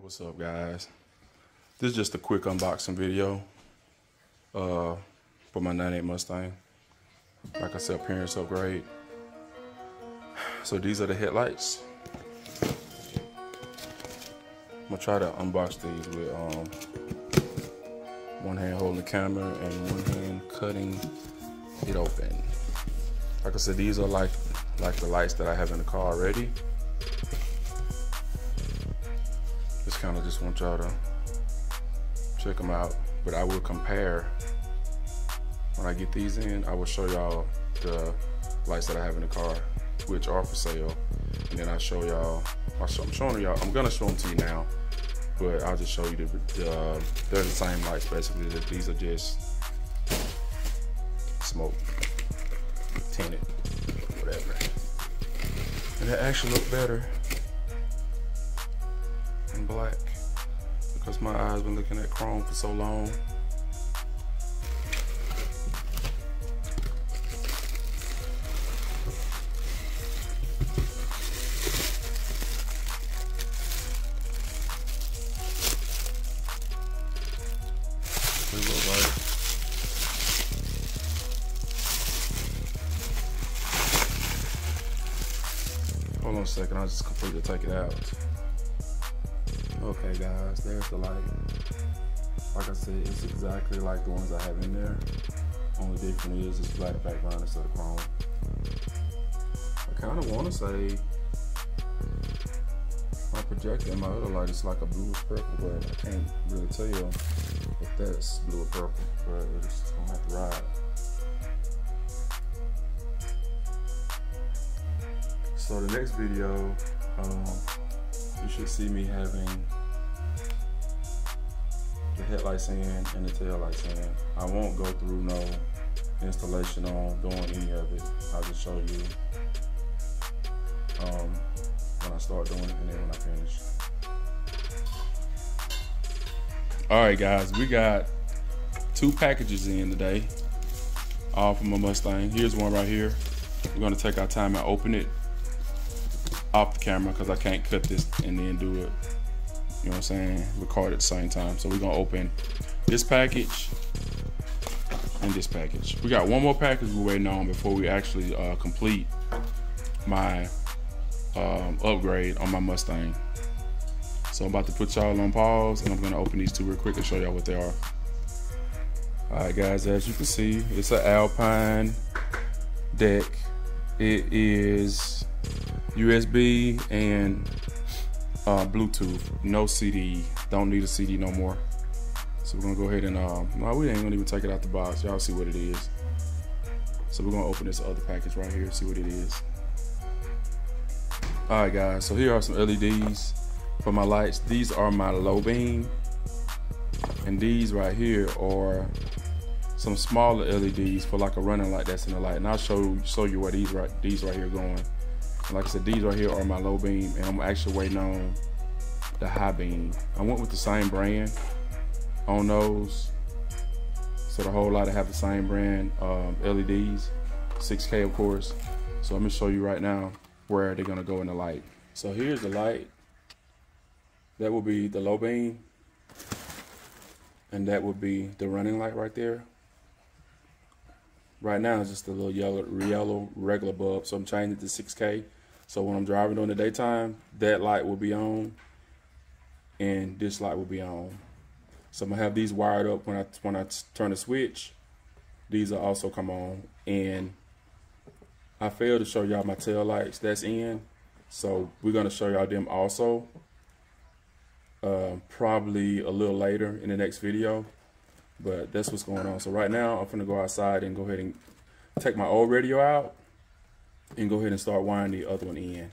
What's up, guys? This is just a quick unboxing video for my 98 Mustang. Like I said, appearance upgrade. So these are the headlights. I'm gonna try to unbox these with one hand holding the camera and one hand cutting it open. Like I said, these are like the lights that I have in the car already. Just want y'all to check them out, but I will compare when I get these in. I will show y'all the lights that I have in the car, which are for sale, and then I'll show y'all. I'm gonna show them to you now, but I'll just show you they're the same lights basically. These are just smoke tinted, whatever, and they actually look better in black because my eyes been looking at chrome for so long. They look like hold on a second, I'll just completely take it out. Okay guys, there's the light. Like I said, it's exactly like the ones I have in there. Only difference is it's black background instead of chrome. I kind of want to say my projector and my other light is like a bluish purple, but I can't really tell if that's blue or purple, but it's gonna have to ride. So the next video, you should see me having the headlights in and the tail lights in. I won't go through no installation on doing any of it. I'll just show you when I start doing it and then when I finish. Alright guys, we got 2 packages in today, all from a Mustang. Here's one right here. We're gonna take our time and open it off the camera because I can't cut this and then do it, you know what I'm saying, record at the same time. So we're gonna open this package and this package. We got one more package we're waiting on before we actually complete my upgrade on my Mustang. So I'm about to put y'all on pause and I'm gonna open these 2 real quick and show y'all what they are. Alright guys, as you can see, it's an Alpine deck. It is USB and Bluetooth, no CD. Don't need a CD no more. So we're gonna go ahead and no, we ain't gonna even take it out the box. Y'all see what it is. So we're gonna open this other package right here, see what it is. All right guys, so here are some LEDs for my lights. These are my low beam, and these right here are some smaller LEDs for like a running light that's in the light. And I'll show you where these right here going. Like I said, these right here are my low beam, and I'm actually waiting on the high beam. I went with the same brand on those, so the whole lot have the same brand LEDs, 6K of course. So let me show you right now where they're gonna go in the light. So here's the light. That will be the low beam, and that would be the running light right there. Right now it's just a little yellow regular bulb, so I'm changing it to 6K. So when I'm driving during the daytime, that light will be on, and this light will be on. So I'm gonna have these wired up when I turn the switch. These will also come on, and I failed to show y'all my tail lights that's in, so we're gonna show y'all them also, probably a little later in the next video. But that's what's going on. So right now I'm gonna go outside and go ahead and take my old radio out and go ahead and start wiring the other one in.